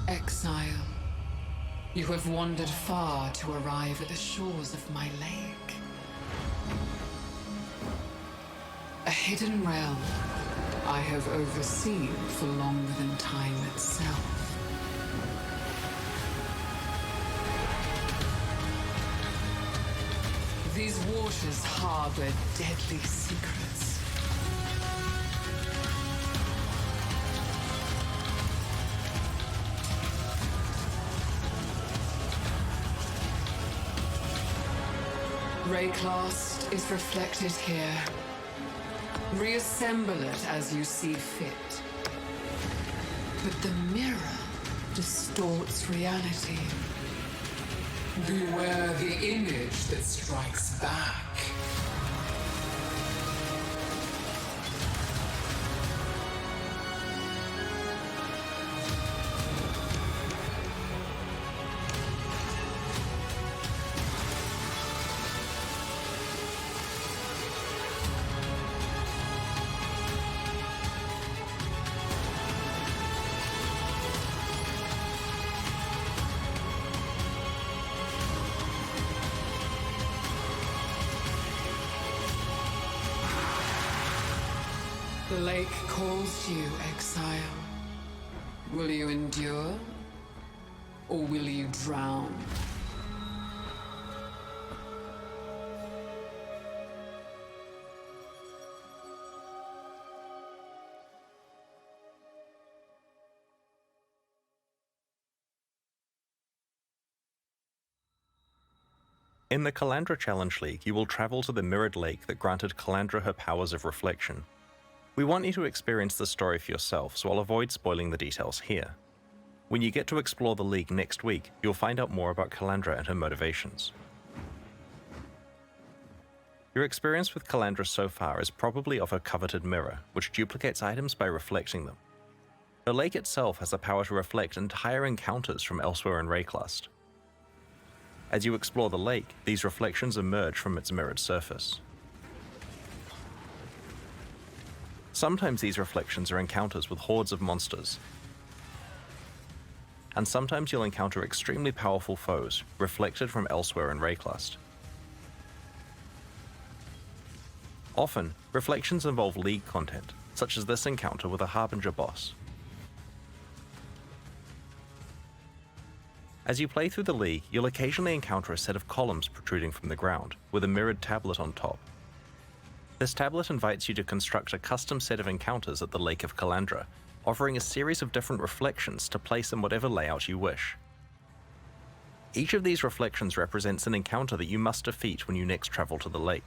Exile, you have wandered far to arrive at the shores of my lake. A hidden realm I have overseen for longer than time itself. These waters harbor deadly secrets. Rayclast is reflected here. Reassemble it as you see fit. But the mirror distorts reality. Beware the image that strikes back. The lake calls you, Exile. Will you endure, or will you drown? In the Calandra Challenge League, you will travel to the mirrored lake that granted Calandra her powers of reflection. We want you to experience the story for yourself, so I'll avoid spoiling the details here. When you get to explore the League next week, you'll find out more about Calandra and her motivations. Your experience with Calandra so far is probably of her coveted mirror, which duplicates items by reflecting them. The lake itself has the power to reflect entire encounters from elsewhere in Rayclast. As you explore the lake, these reflections emerge from its mirrored surface. Sometimes these reflections are encounters with hordes of monsters, and sometimes you'll encounter extremely powerful foes, reflected from elsewhere in Rayclast. Often, reflections involve League content, such as this encounter with a Harbinger boss. As you play through the League, you'll occasionally encounter a set of columns protruding from the ground, with a mirrored tablet on top. This tablet invites you to construct a custom set of encounters at the Lake of Calandra, offering a series of different reflections to place in whatever layout you wish. Each of these reflections represents an encounter that you must defeat when you next travel to the lake.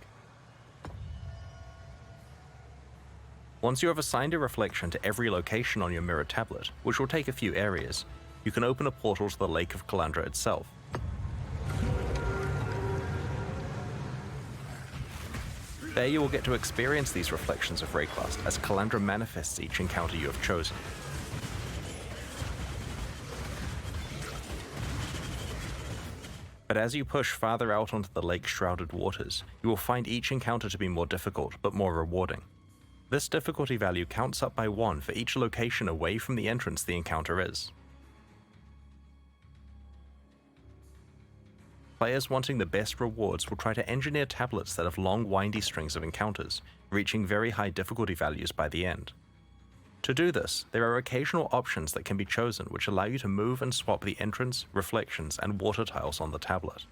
Once you have assigned a reflection to every location on your mirror tablet, which will take a few areas, you can open a portal to the Lake of Calandra itself. There you will get to experience these reflections of Rayclast as Calandra manifests each encounter you have chosen. But as you push farther out onto the lake's shrouded waters, you will find each encounter to be more difficult but more rewarding. This difficulty value counts up by 1 for each location away from the entrance the encounter is. Players wanting the best rewards will try to engineer tablets that have long, windy strings of encounters, reaching very high difficulty values by the end. To do this, there are occasional options that can be chosen which allow you to move and swap the entrance, reflections, and water tiles on the tablet.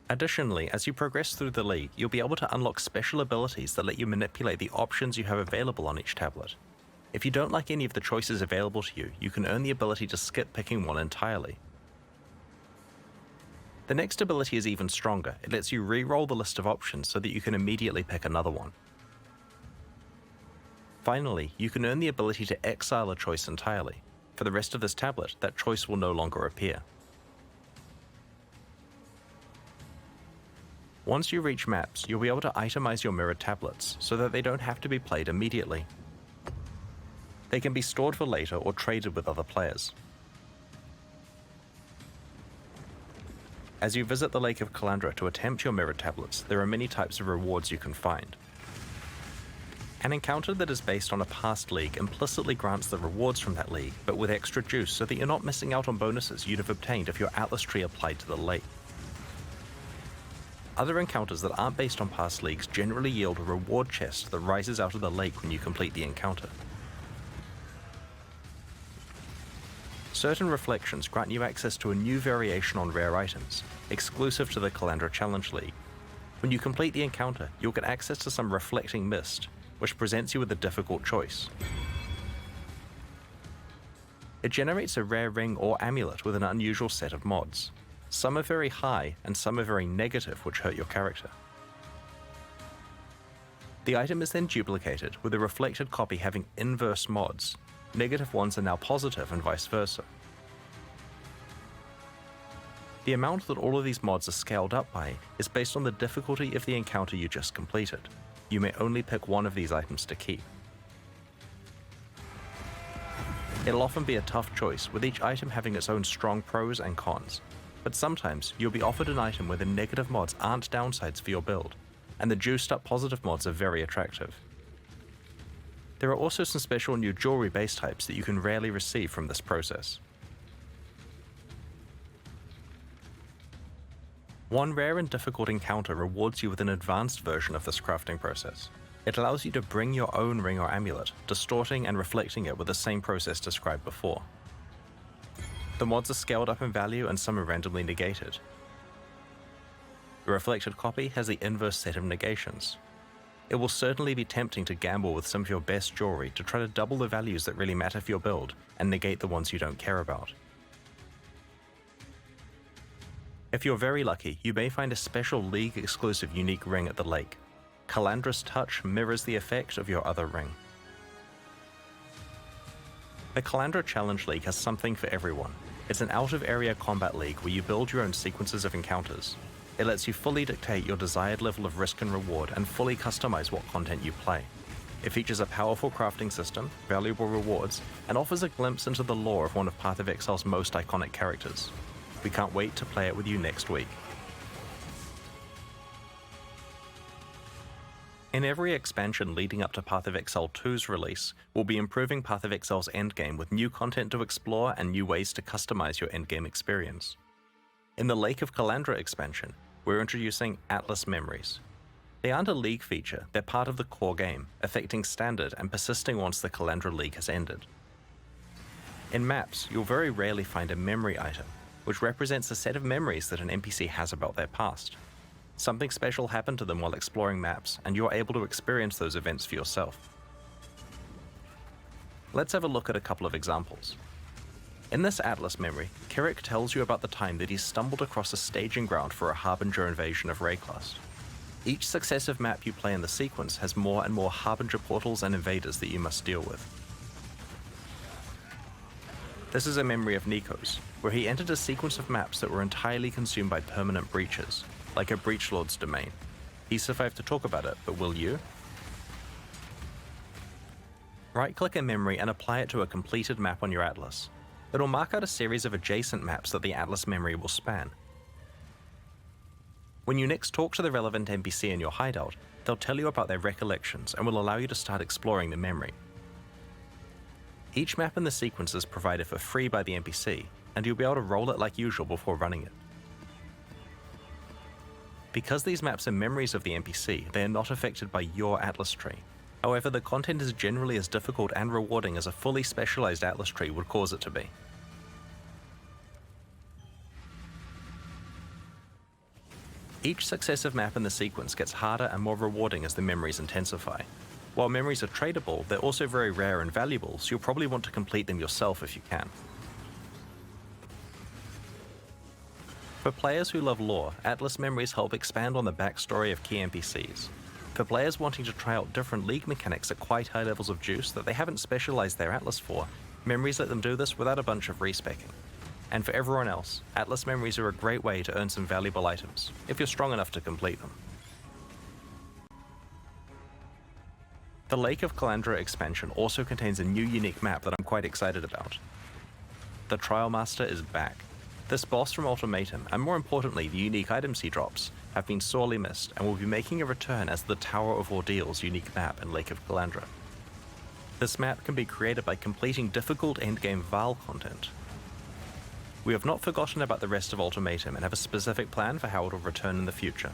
Additionally, as you progress through the League, you'll be able to unlock special abilities that let you manipulate the options you have available on each tablet. If you don't like any of the choices available to you, you can earn the ability to skip picking one entirely. The next ability is even stronger. It lets you re-roll the list of options so that you can immediately pick another one. Finally, you can earn the ability to exile a choice entirely. For the rest of this tablet, that choice will no longer appear. Once you reach maps, you'll be able to itemize your mirrored tablets so that they don't have to be played immediately. They can be stored for later or traded with other players. As you visit the Lake of Calandra to attempt your mirrored tablets, there are many types of rewards you can find. An encounter that is based on a past league implicitly grants the rewards from that league, but with extra juice so that you're not missing out on bonuses you'd have obtained if your Atlas tree applied to the lake. Other encounters that aren't based on past leagues generally yield a reward chest that rises out of the lake when you complete the encounter. Certain reflections grant you access to a new variation on rare items, exclusive to the Calandra Challenge League. When you complete the encounter, you'll get access to some reflecting mist, which presents you with a difficult choice. It generates a rare ring or amulet with an unusual set of mods. Some are very high, and some are very negative, which hurt your character. The item is then duplicated, with a reflected copy having inverse mods. Negative ones are now positive and vice versa. The amount that all of these mods are scaled up by is based on the difficulty of the encounter you just completed. You may only pick one of these items to keep. It'll often be a tough choice, with each item having its own strong pros and cons, but sometimes you'll be offered an item where the negative mods aren't downsides for your build, and the juiced up positive mods are very attractive. There are also some special new jewelry base types that you can rarely receive from this process. One rare and difficult encounter rewards you with an advanced version of this crafting process. It allows you to bring your own ring or amulet, distorting and reflecting it with the same process described before. The mods are scaled up in value and some are randomly negated. The reflected copy has the inverse set of negations. It will certainly be tempting to gamble with some of your best jewelry to try to double the values that really matter for your build and negate the ones you don't care about. If you're very lucky, you may find a special League-exclusive unique ring at the lake. Calandra's touch mirrors the effect of your other ring. The Calandra Challenge League has something for everyone. It's an out-of-area combat league where you build your own sequences of encounters. It lets you fully dictate your desired level of risk and reward and fully customize what content you play. It features a powerful crafting system, valuable rewards, and offers a glimpse into the lore of one of Path of Exile's most iconic characters. We can't wait to play it with you next week. In every expansion leading up to Path of Exile 2's release, we'll be improving Path of Exile's endgame with new content to explore and new ways to customize your endgame experience. In the Lake of Calandra expansion, we're introducing Atlas Memories. They aren't a League feature, they're part of the core game, affecting standard and persisting once the Calandra League has ended. In maps, you'll very rarely find a memory item, which represents a set of memories that an NPC has about their past. Something special happened to them while exploring maps, and you're able to experience those events for yourself. Let's have a look at a couple of examples. In this Atlas memory, Kirik tells you about the time that he stumbled across a staging ground for a Harbinger invasion of Rayclust. Each successive map you play in the sequence has more and more Harbinger portals and invaders that you must deal with. This is a memory of Nico's, where he entered a sequence of maps that were entirely consumed by permanent breaches, like a Breachlord's domain. He survived to talk about it, but will you? Right-click a memory and apply it to a completed map on your Atlas. It'll mark out a series of adjacent maps that the Atlas memory will span. When you next talk to the relevant NPC in your hideout, they'll tell you about their recollections and will allow you to start exploring the memory. Each map in the sequence is provided for free by the NPC, and you'll be able to roll it like usual before running it. Because these maps are memories of the NPC, they are not affected by your Atlas tree. However, the content is generally as difficult and rewarding as a fully specialized Atlas tree would cause it to be. Each successive map in the sequence gets harder and more rewarding as the memories intensify. While memories are tradable, they're also very rare and valuable, so you'll probably want to complete them yourself if you can. For players who love lore, Atlas memories help expand on the backstory of key NPCs. For players wanting to try out different League mechanics at quite high levels of juice that they haven't specialized their Atlas for, memories let them do this without a bunch of respecking. And for everyone else, Atlas memories are a great way to earn some valuable items, if you're strong enough to complete them. The Lake of Calandra expansion also contains a new unique map that I'm quite excited about. The Trial Master is back. This boss from Ultimatum, and more importantly the unique items he drops, have been sorely missed and will be making a return as the Tower of Ordeals unique map in Lake of Calandra. This map can be created by completing difficult endgame Val content. We have not forgotten about the rest of Ultimatum and have a specific plan for how it will return in the future.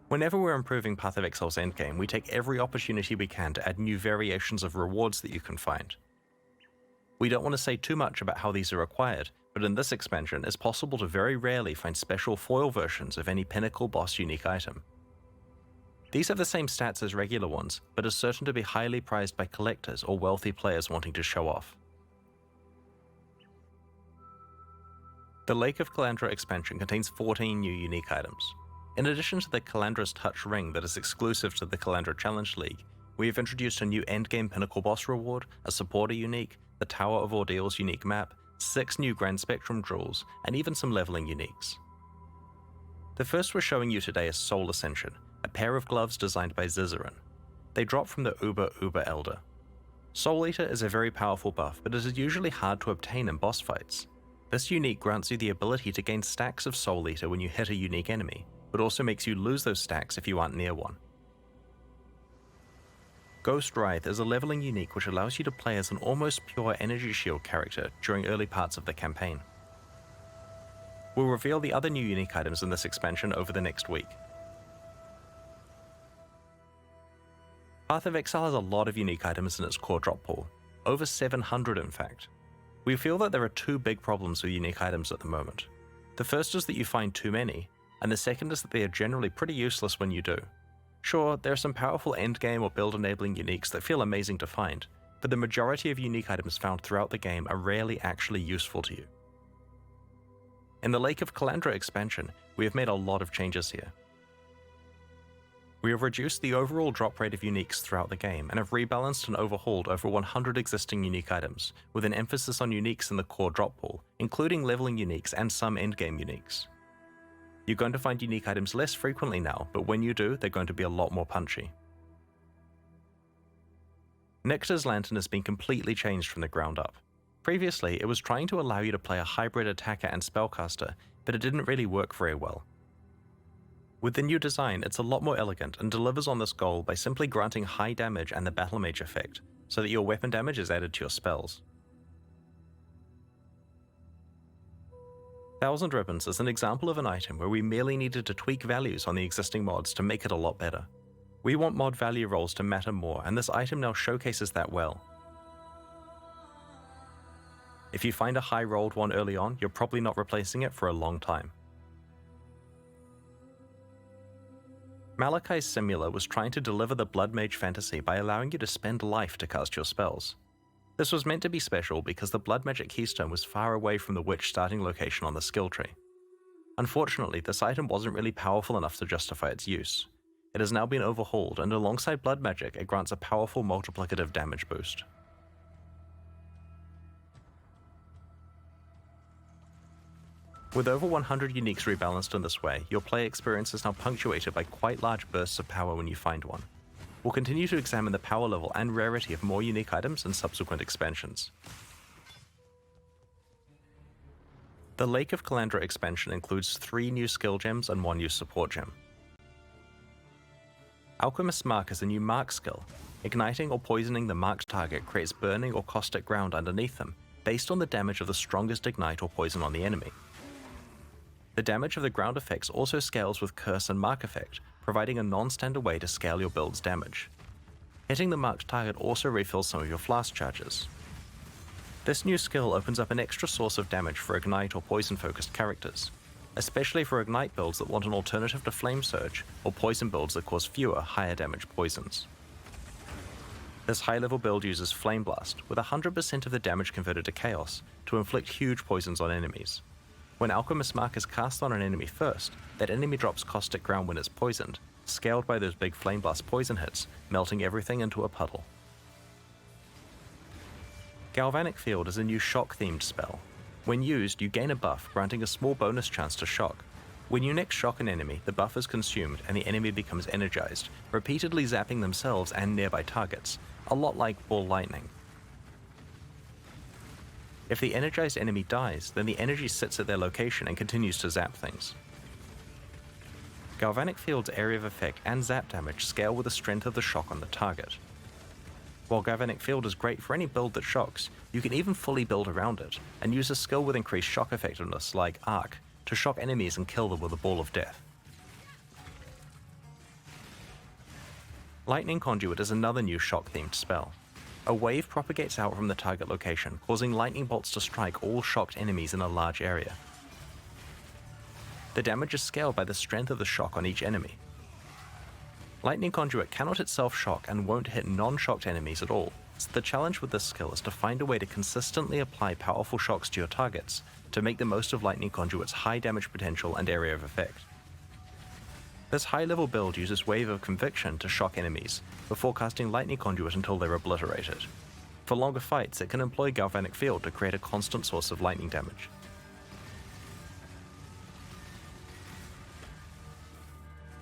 Whenever we're improving Path of Exile's endgame, we take every opportunity we can to add new variations of rewards that you can find. We don't want to say too much about how these are acquired, but in this expansion it's possible to very rarely find special foil versions of any pinnacle boss unique item. These have the same stats as regular ones, but are certain to be highly prized by collectors or wealthy players wanting to show off. The Lake of Calandra expansion contains 14 new unique items. In addition to the Calandra's Touch ring that is exclusive to the Calandra Challenge League, we have introduced a new endgame pinnacle boss reward, a supporter unique, the Tower of Ordeals unique map, 6 new Grand Spectrum jewels, and even some leveling uniques. The first we're showing you today is Soul Ascension, a pair of gloves designed by Zizaran. They drop from the Uber Elder. Soul Eater is a very powerful buff, but it is usually hard to obtain in boss fights. This unique grants you the ability to gain stacks of Soul Eater when you hit a unique enemy, but also makes you lose those stacks if you aren't near one. Ghostwrithe is a leveling unique which allows you to play as an almost pure energy shield character during early parts of the campaign. We'll reveal the other new unique items in this expansion over the next week. Path of Exile has a lot of unique items in its core drop pool, over 700 in fact. We feel that there are 2 big problems with unique items at the moment. The first is that you find too many, and the second is that they are generally pretty useless when you do. Sure, there are some powerful endgame or build enabling uniques that feel amazing to find, but the majority of unique items found throughout the game are rarely actually useful to you. In the Lake of Calandra expansion, we have made a lot of changes here. We have reduced the overall drop rate of uniques throughout the game and have rebalanced and overhauled over 100 existing unique items, with an emphasis on uniques in the core drop pool, including leveling uniques and some endgame uniques. You're going to find unique items less frequently now, but when you do, they're going to be a lot more punchy. Nexus Lantern has been completely changed from the ground up. Previously, it was trying to allow you to play a hybrid attacker and spellcaster, but it didn't really work very well. With the new design, it's a lot more elegant and delivers on this goal by simply granting high damage and the Battle Mage effect, so that your weapon damage is added to your spells. Thousand Ribbons is an example of an item where we merely needed to tweak values on the existing mods to make it a lot better. We want mod value rolls to matter more, and this item now showcases that well. If you find a high rolled one early on, you're probably not replacing it for a long time. Malachai's Simula was trying to deliver the Blood Mage fantasy by allowing you to spend life to cast your spells. This was meant to be special because the Blood Magic keystone was far away from the witch starting location on the skill tree. Unfortunately, this item wasn't really powerful enough to justify its use. It has now been overhauled, and alongside Blood Magic, it grants a powerful multiplicative damage boost. With over 100 uniques rebalanced in this way, your play experience is now punctuated by quite large bursts of power when you find one. We'll continue to examine the power level and rarity of more unique items in subsequent expansions. The Lake of Calandra expansion includes 3 new skill gems and 1 new support gem. Alchemist's Mark is a new mark skill. Igniting or poisoning the marked target creates burning or caustic ground underneath them, based on the damage of the strongest ignite or poison on the enemy. The damage of the ground effects also scales with Curse and Mark effect, providing a non-standard way to scale your build's damage. Hitting the marked target also refills some of your flask charges. This new skill opens up an extra source of damage for Ignite or Poison-focused characters, especially for Ignite builds that want an alternative to Flame Surge, or Poison builds that cause fewer, higher damage poisons. This high-level build uses Flame Blast, with 100% of the damage converted to Chaos, to inflict huge poisons on enemies. When Alchemist's Mark is cast on an enemy first, that enemy drops Caustic Ground when it's poisoned, scaled by those big Flame Blast poison hits, melting everything into a puddle. Galvanic Field is a new shock-themed spell. When used, you gain a buff, granting a small bonus chance to shock. When you next shock an enemy, the buff is consumed and the enemy becomes energized, repeatedly zapping themselves and nearby targets, a lot like Ball Lightning. If the energized enemy dies, then the energy sits at their location and continues to zap things. Galvanic Field's area of effect and zap damage scale with the strength of the shock on the target. While Galvanic Field is great for any build that shocks, you can even fully build around it, and use a skill with increased shock effectiveness like Arc to shock enemies and kill them with a ball of death. Lightning Conduit is another new shock-themed spell. A wave propagates out from the target location, causing lightning bolts to strike all shocked enemies in a large area. The damage is scaled by the strength of the shock on each enemy. Lightning Conduit cannot itself shock and won't hit non-shocked enemies at all, so the challenge with this skill is to find a way to consistently apply powerful shocks to your targets to make the most of Lightning Conduit's high damage potential and area of effect. This high-level build uses Wave of Conviction to shock enemies, before casting Lightning Conduit until they're obliterated. For longer fights, it can employ Galvanic Field to create a constant source of lightning damage.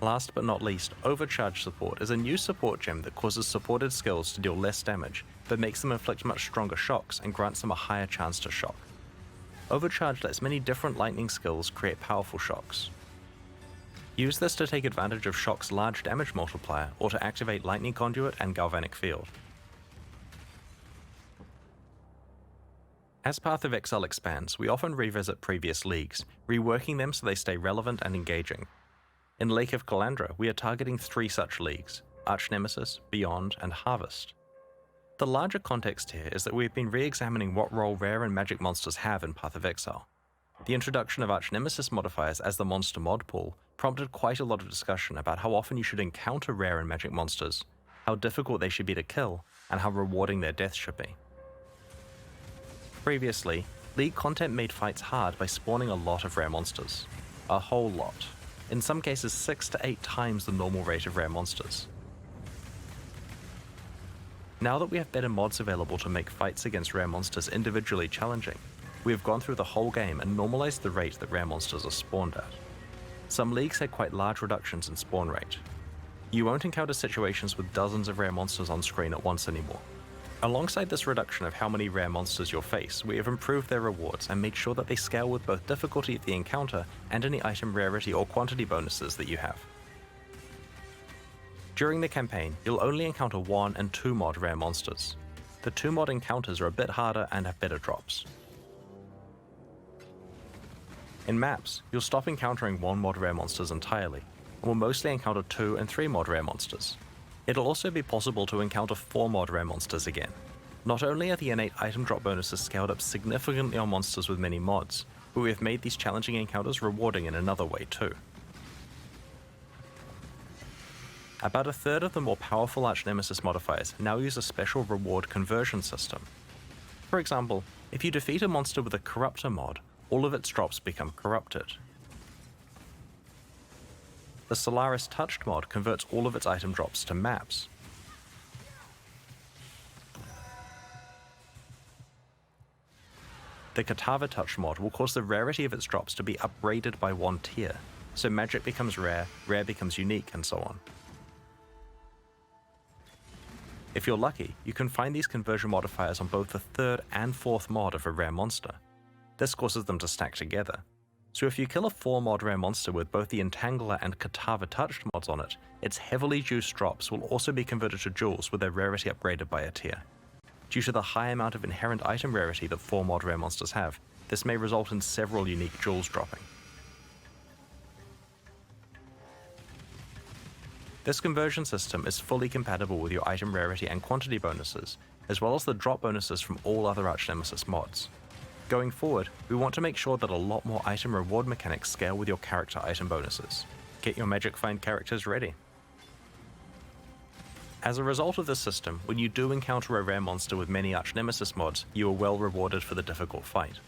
Last but not least, Overcharge Support is a new support gem that causes supported skills to deal less damage, but makes them inflict much stronger shocks and grants them a higher chance to shock. Overcharge lets many different lightning skills create powerful shocks. Use this to take advantage of Shock's large damage multiplier or to activate Lightning Conduit and Galvanic Field. As Path of Exile expands, we often revisit previous leagues, reworking them so they stay relevant and engaging. In Lake of Calandra, we are targeting 3 such leagues: Archnemesis, Beyond, and Harvest. The larger context here is that we've been re-examining what role rare and magic monsters have in Path of Exile. The introduction of Archnemesis modifiers as the monster mod pool prompted quite a lot of discussion about how often you should encounter rare and magic monsters, how difficult they should be to kill, and how rewarding their death should be. Previously, League content made fights hard by spawning a lot of rare monsters. A whole lot. In some cases 6 to 8 times the normal rate of rare monsters. Now that we have better mods available to make fights against rare monsters individually challenging, we have gone through the whole game and normalized the rate that rare monsters are spawned at. Some leagues had quite large reductions in spawn rate. You won't encounter situations with dozens of rare monsters on screen at once anymore. Alongside this reduction of how many rare monsters you'll face, we have improved their rewards and made sure that they scale with both difficulty of the encounter and any item rarity or quantity bonuses that you have. During the campaign, you'll only encounter 1 and 2 mod rare monsters. The 2 mod encounters are a bit harder and have better drops. In maps, you'll stop encountering 1 mod rare monsters entirely, and will mostly encounter 2 and 3 mod rare monsters. It'll also be possible to encounter 4 mod rare monsters again. Not only are the innate item drop bonuses scaled up significantly on monsters with many mods, but we have made these challenging encounters rewarding in another way too. About a third of the more powerful Archnemesis modifiers now use a special reward conversion system. For example, if you defeat a monster with a Corruptor mod, all of its drops become corrupted. The Solaris Touched mod converts all of its item drops to maps. The Katava Touched mod will cause the rarity of its drops to be upgraded by 1 tier, so magic becomes rare, rare becomes unique, and so on. If you're lucky, you can find these conversion modifiers on both the 3rd and 4th mod of a rare monster. This causes them to stack together. So if you kill a 4 mod rare monster with both the Entangler and Katava Touched mods on it, its heavily juiced drops will also be converted to jewels with their rarity upgraded by a tier. Due to the high amount of inherent item rarity that 4 mod rare monsters have, this may result in several unique jewels dropping. This conversion system is fully compatible with your item rarity and quantity bonuses, as well as the drop bonuses from all other Archnemesis mods. Going forward, we want to make sure that a lot more item reward mechanics scale with your character item bonuses. Get your Magic Find characters ready. As a result of this system, when you do encounter a rare monster with many Archnemesis mods, you are well rewarded for the difficult fight.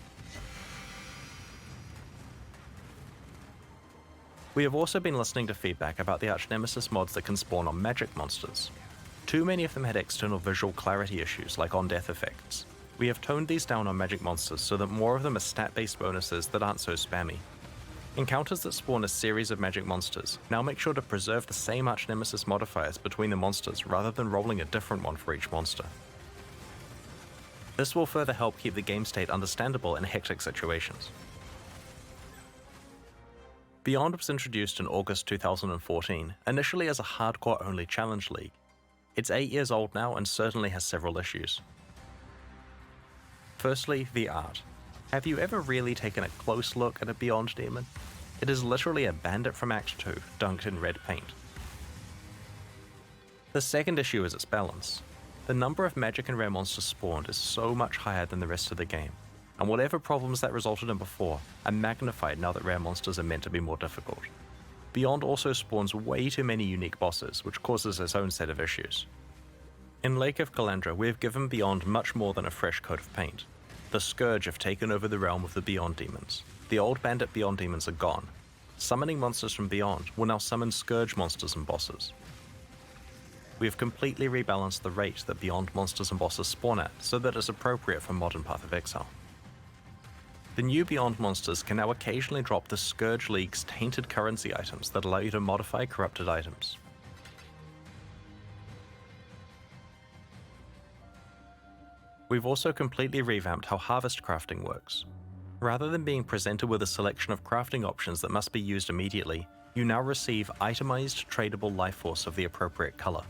We have also been listening to feedback about the Archnemesis mods that can spawn on magic monsters. Too many of them had external visual clarity issues like on-death effects. We have toned these down on magic monsters so that more of them are stat-based bonuses that aren't so spammy. Encounters that spawn a series of magic monsters now make sure to preserve the same Archnemesis modifiers between the monsters rather than rolling a different one for each monster. This will further help keep the game state understandable in hectic situations. Beyond was introduced in August 2014, initially as a hardcore-only challenge league. It's 8 years old now and certainly has several issues. Firstly, the art. Have you ever really taken a close look at a Beyond demon? It is literally a bandit from Act 2, dunked in red paint. The second issue is its balance. The number of magic and rare monsters spawned is so much higher than the rest of the game, and whatever problems that resulted in before are magnified now that rare monsters are meant to be more difficult. Beyond also spawns way too many unique bosses, which causes its own set of issues. In Lake of Calandra, we have given Beyond much more than a fresh coat of paint. The Scourge have taken over the realm of the Beyond demons. The old bandit Beyond demons are gone. Summoning monsters from Beyond will now summon Scourge monsters and bosses. We have completely rebalanced the rate that Beyond monsters and bosses spawn at so that it's appropriate for modern Path of Exile. The new Beyond monsters can now occasionally drop the Scourge League's tainted currency items that allow you to modify corrupted items. We've also completely revamped how harvest crafting works. Rather than being presented with a selection of crafting options that must be used immediately, you now receive itemized tradable life force of the appropriate color.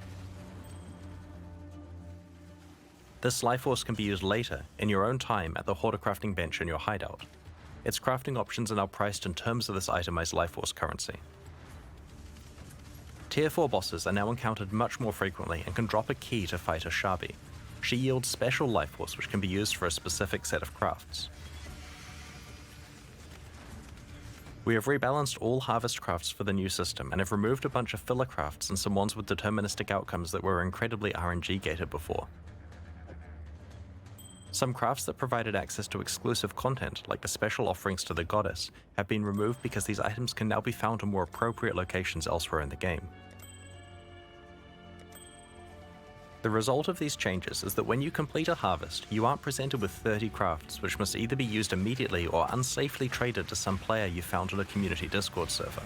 This life force can be used later, in your own time, at the Hoarder crafting bench in your hideout. Its crafting options are now priced in terms of this itemized life force currency. Tier 4 bosses are now encountered much more frequently and can drop a key to fight a Shabi. She yields special life force which can be used for a specific set of crafts. We have rebalanced all harvest crafts for the new system and have removed a bunch of filler crafts and some ones with deterministic outcomes that were incredibly RNG gated before. Some crafts that provided access to exclusive content, like the special offerings to the goddess, have been removed because these items can now be found in more appropriate locations elsewhere in the game. The result of these changes is that when you complete a harvest, you aren't presented with 30 crafts which must either be used immediately or unsafely traded to some player you found on a community Discord server.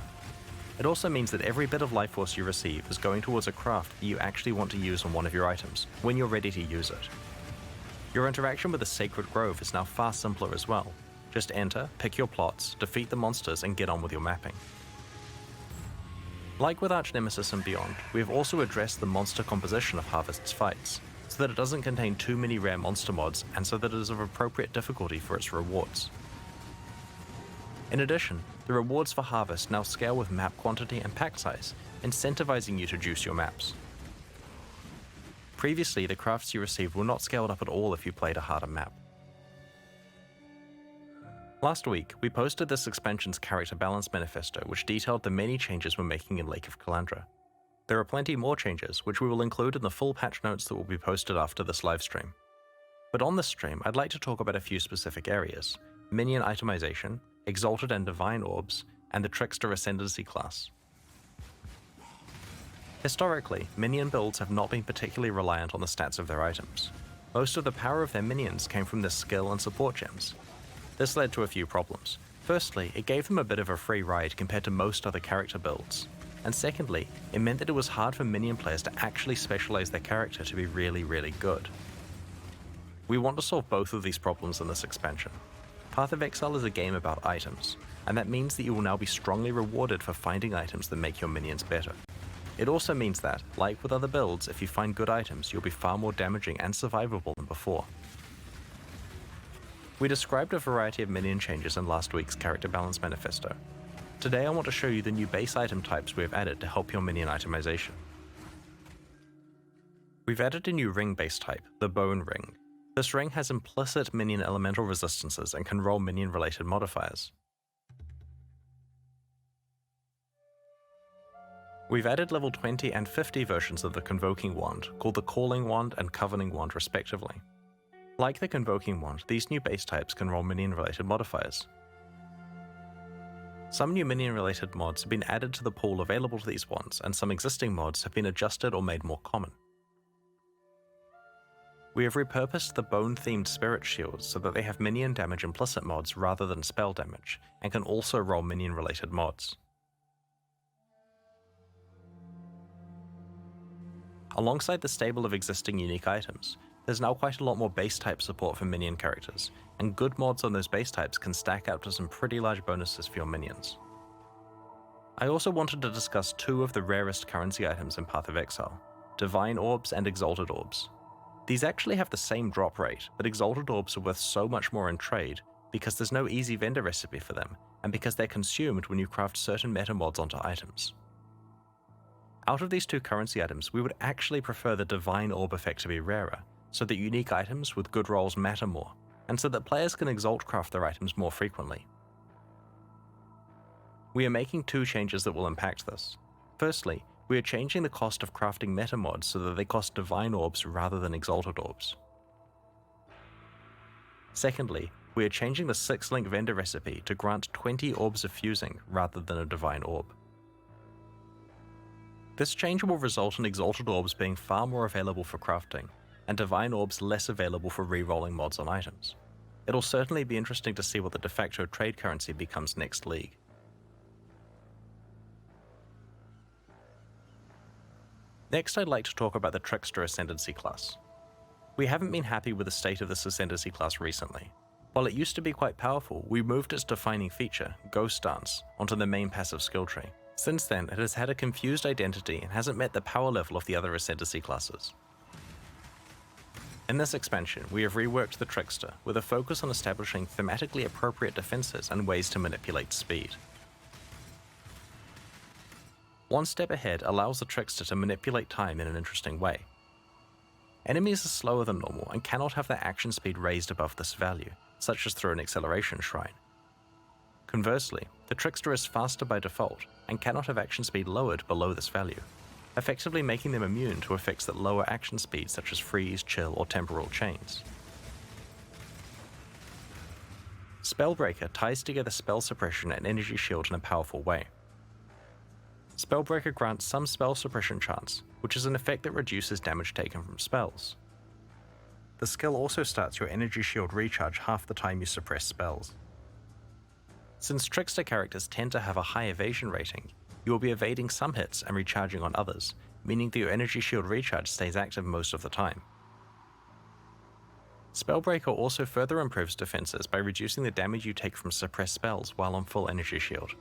It also means that every bit of life force you receive is going towards a craft that you actually want to use on one of your items, when you're ready to use it. Your interaction with the Sacred Grove is now far simpler as well. Just enter, pick your plots, defeat the monsters, and get on with your mapping. Like with Arch-Nemesis and Beyond, we have also addressed the monster composition of Harvest's fights, so that it doesn't contain too many rare monster mods and so that it is of appropriate difficulty for its rewards. In addition, the rewards for Harvest now scale with map quantity and pack size, incentivizing you to juice your maps. Previously, the crafts you received were not scaled up at all if you played a harder map. Last week, we posted this expansion's character balance manifesto, which detailed the many changes we're making in Lake of Calandra. There are plenty more changes, which we will include in the full patch notes that will be posted after this livestream. But on this stream, I'd like to talk about a few specific areas: minion itemization, Exalted and Divine Orbs, and the Trickster Ascendancy class. Historically, minion builds have not been particularly reliant on the stats of their items. Most of the power of their minions came from their skill and support gems. This led to a few problems. Firstly, it gave them a bit of a free ride compared to most other character builds. And secondly, it meant that it was hard for minion players to actually specialize their character to be really, really good. We want to solve both of these problems in this expansion. Path of Exile is a game about items, and that means that you will now be strongly rewarded for finding items that make your minions better. It also means that, like with other builds, if you find good items, you'll be far more damaging and survivable than before. We described a variety of minion changes in last week's character balance manifesto. Today I want to show you the new base item types we have added to help your minion itemization. We've added a new ring base type, the Bone Ring. This ring has implicit minion elemental resistances and can roll minion related modifiers. We've added level 20 and 50 versions of the Convoking Wand, called the Calling Wand and Covening Wand respectively. Like the Convoking Wand, these new base types can roll minion-related modifiers. Some new minion-related mods have been added to the pool available to these wands, and some existing mods have been adjusted or made more common. We have repurposed the bone-themed spirit shields so that they have minion damage implicit mods rather than spell damage, and can also roll minion-related mods. Alongside the stable of existing unique items, there's now quite a lot more base type support for minion characters, and good mods on those base types can stack up to some pretty large bonuses for your minions. I also wanted to discuss two of the rarest currency items in Path of Exile, Divine Orbs and Exalted Orbs. These actually have the same drop rate, but Exalted Orbs are worth so much more in trade because there's no easy vendor recipe for them, and because they're consumed when you craft certain meta mods onto items. Out of these two currency items, we would actually prefer the Divine Orb effect to be rarer, so that unique items with good rolls matter more, and so that players can exalt craft their items more frequently. We are making two changes that will impact this. Firstly, we are changing the cost of crafting meta mods so that they cost Divine Orbs rather than Exalted Orbs. Secondly, we are changing the 6-link vendor recipe to grant 20 Orbs of fusing rather than a Divine Orb. This change will result in Exalted Orbs being far more available for crafting, and Divine Orbs less available for re-rolling mods on items. It'll certainly be interesting to see what the de facto trade currency becomes next league. Next, I'd like to talk about the Trickster Ascendancy class. We haven't been happy with the state of this Ascendancy class recently. While it used to be quite powerful, we moved its defining feature, Ghost Dance, onto the main passive skill tree. Since then, it has had a confused identity and hasn't met the power level of the other Ascendancy classes. In this expansion, we have reworked the Trickster with a focus on establishing thematically appropriate defenses and ways to manipulate speed. One step ahead allows the Trickster to manipulate time in an interesting way. Enemies are slower than normal and cannot have their action speed raised above this value, such as through an acceleration shrine. Conversely, the Trickster is faster by default and cannot have action speed lowered below this value, effectively making them immune to effects that lower action speed such as freeze, chill, or temporal chains. Spellbreaker ties together spell suppression and energy shield in a powerful way. Spellbreaker grants some spell suppression chance, which is an effect that reduces damage taken from spells. The skill also starts your energy shield recharge half the time you suppress spells. Since Trickster characters tend to have a high evasion rating, you will be evading some hits and recharging on others, meaning that your energy shield recharge stays active most of the time. Spellbreaker also further improves defenses by reducing the damage you take from suppressed spells while on full energy shield.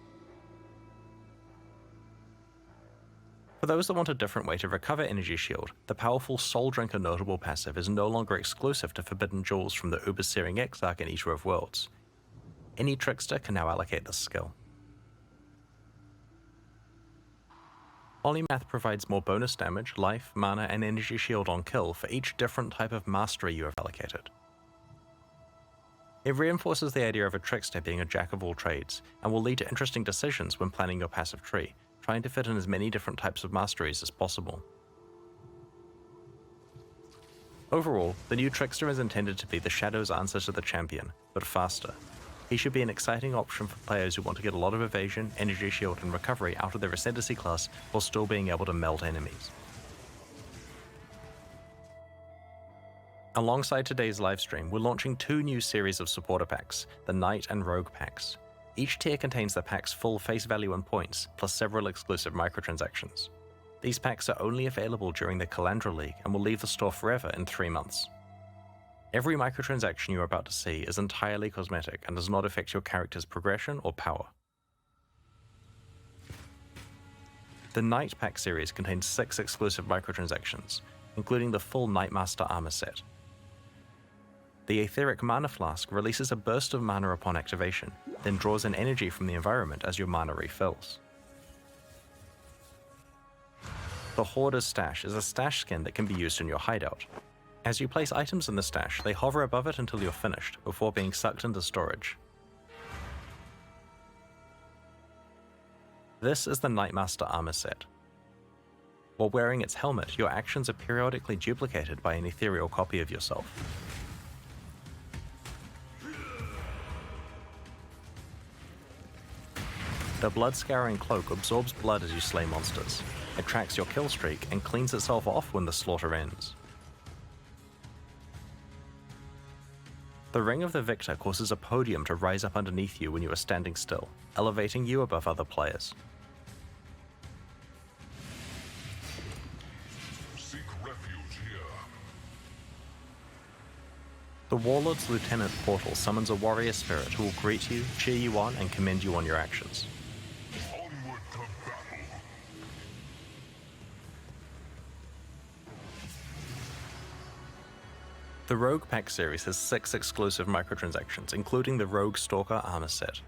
For those that want a different way to recover energy shield, the powerful Soul Drinker notable passive is no longer exclusive to Forbidden Jewels from the Uber-Searing Exarch and Eater of Worlds. Any Trickster can now allocate this skill. Polymath provides more bonus damage, life, mana, and energy shield on kill for each different type of mastery you have allocated. It reinforces the idea of a Trickster being a jack of all trades, and will lead to interesting decisions when planning your passive tree, trying to fit in as many different types of masteries as possible. Overall, the new Trickster is intended to be the Shadow's answer to the Champion, but faster. He should be an exciting option for players who want to get a lot of evasion, energy shield, and recovery out of their Ascendancy class while still being able to melt enemies. Alongside today's livestream, we're launching two new series of supporter packs, the Knight and Rogue packs. Each tier contains the pack's full face value and points, plus several exclusive microtransactions. These packs are only available during the Calandra League and will leave the store forever in 3 months. Every microtransaction you're about to see is entirely cosmetic and does not affect your character's progression or power. The Knight Pack series contains 6 exclusive microtransactions, including the full Knightmaster armor set. The Aetheric Mana Flask releases a burst of mana upon activation, then draws in energy from the environment as your mana refills. The Hoarder's Stash is a stash skin that can be used in your hideout. As you place items in the stash, they hover above it until you're finished, before being sucked into storage. This is the Knightmaster armor set. While wearing its helmet, your actions are periodically duplicated by an ethereal copy of yourself. The Blood-Scouring Cloak absorbs blood as you slay monsters. It tracks your kill streak and cleans itself off when the slaughter ends. The Ring of the Victor causes a podium to rise up underneath you when you are standing still, elevating you above other players. Seek refuge here. The Warlord's Lieutenant portal summons a warrior spirit who will greet you, cheer you on, and commend you on your actions. Onward to battle. The Rogue Pack series has 6 exclusive microtransactions, including the Rogue Stalker armor set.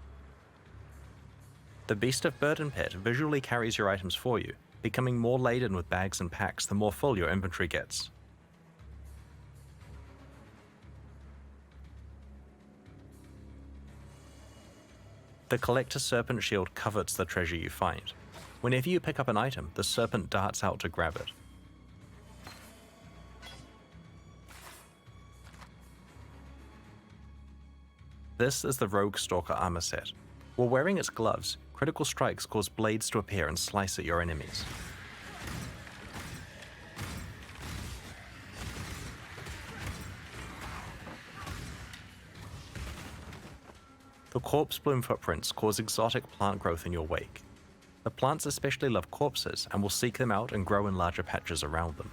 The Beast of Burden pet visually carries your items for you, becoming more laden with bags and packs the more full your inventory gets. The Collector Serpent Shield covets the treasure you find. Whenever you pick up an item, the serpent darts out to grab it. This is the Rogue Stalker armor set. While wearing its gloves, critical strikes cause blades to appear and slice at your enemies. The Corpse Bloom footprints cause exotic plant growth in your wake. The plants especially love corpses and will seek them out and grow in larger patches around them.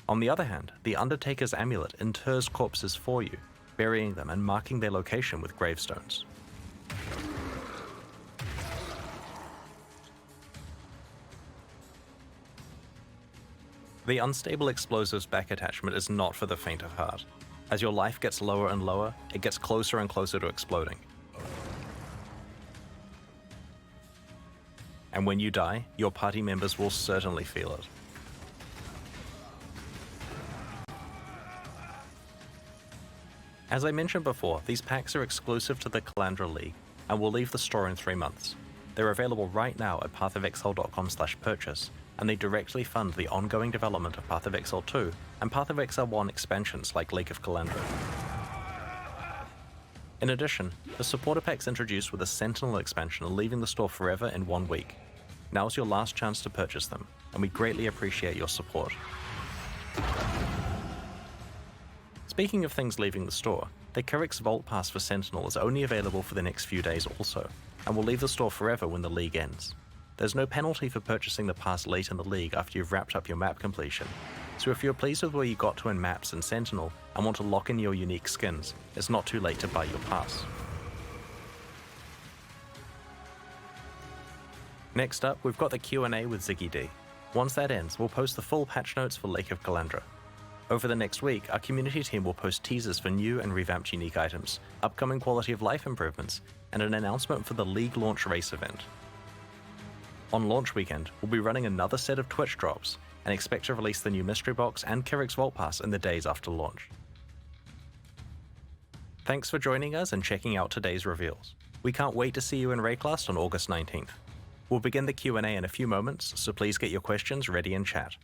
On the other hand, the Undertaker's amulet inters corpses for you, burying them and marking their location with gravestones. The Unstable Explosives back attachment is not for the faint of heart. As your life gets lower and lower, it gets closer and closer to exploding. And when you die, your party members will certainly feel it. As I mentioned before, these packs are exclusive to the Calandra League and will leave the store in 3 months. They're available right now at pathofexile.com/purchase, and they directly fund the ongoing development of Path of Exile 2 and Path of Exile 1 expansions like Lake of Calandra. In addition, the supporter packs introduced with a Sentinel expansion are leaving the store forever in 1 week. Now's your last chance to purchase them, and we greatly appreciate your support. Speaking of things leaving the store, the Kyrix Vault Pass for Sentinel is only available for the next few days also, and will leave the store forever when the League ends. There's no penalty for purchasing the pass late in the League after you've wrapped up your map completion, so if you're pleased with where you got to in maps and Sentinel and want to lock in your unique skins, it's not too late to buy your pass. Next up, we've got the Q&A with Ziggy D. Once that ends, we'll post the full patch notes for Lake of Calandra. Over the next week, our community team will post teasers for new and revamped unique items, upcoming quality of life improvements, and an announcement for the League launch race event. On launch weekend, we'll be running another set of Twitch drops, and expect to release the new Mystery Box and Kyrix Vault Pass in the days after launch. Thanks for joining us and checking out today's reveals. We can't wait to see you in Rayclast on August 19th. We'll begin the Q&A in a few moments, so please get your questions ready in chat.